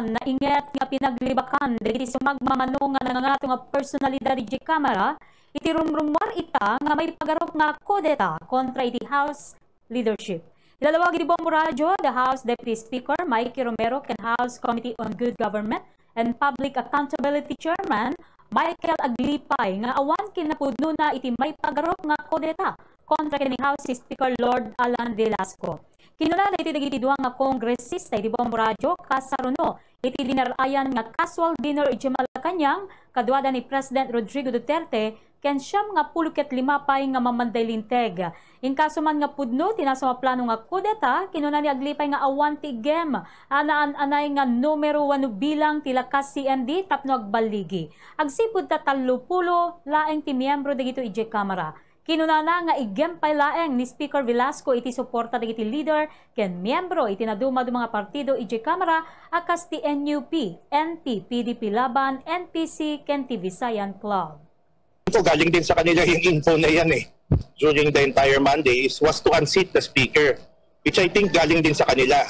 na inget nga pinaglibakan dagiti sumagmamano nga nangangato nga personalidad iti Kamara iti rumrumar ita nga may pagarop nga kudeta kontra iti House leadership. Ilalawag iti Bombo Radio, the House Deputy Speaker Mikey Romero ken House Committee on Good Government and Public Accountability Chairman Michael Aglipay nga awan kinapudno na iti may pagarop nga kudeta kontra kini House Speaker Lord Alan Velasco. Kinuna iti dagiti duwa nga kongresista iti Bombo Radio kasaruno iti dinarayan nga casual dinner iti Malacañang kaduada ni President Rodrigo Duterte ken siyam nga 15 pay nga mamanday linteg. In kaso man nga pudno tinaso nga plano nga kudeta kinuna ni Aglipay nga awan ti gem anaan-anay nga numero 1 bilang ti lakas CMD tapno agbaligi. Agsipud ta 30 laeng ti miyembro dagito iti Kamara. Kinunana nga igempay laeng ni Speaker Velasco iti suporta dagiti leader ken miyembro iti naduma mga partido iti Kamara akas ti NUP, NP, PDP Laban, NPC ken ti Visayan Club. Ito galing din sa kanila yung info na yan during the entire Monday was to unseat the speaker, which I think galing din sa kanila.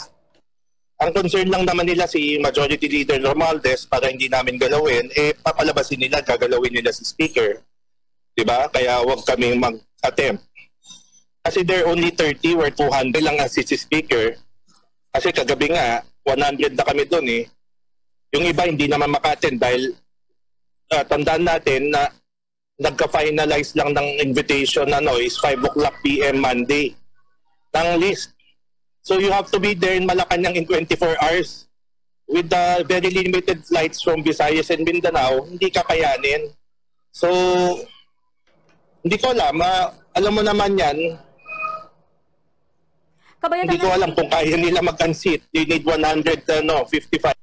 Ang concern lang naman nila si Majority Leader Romualdez para hindi namin galawin, papalabasin nila, gagalawin nila si speaker. Diba? Kaya huwag kami mag-attempt. Kasi there only 30 or 200 lang assist si speaker. Kasi kagabi nga, 100 na kami doon Yung iba hindi naman maka-attend dahil tandaan natin na nagka-finalize lang ng invitation is 5 o'clock PM Monday ng list. So you have to be there in Malacañang in 24 hours. With the very limited flights from Visayas and Mindanao, hindi kakayanin. So hindi ko alam. Alam mo naman yan. Hindi ko alam kung kaya nila mag-unseat. You need 155.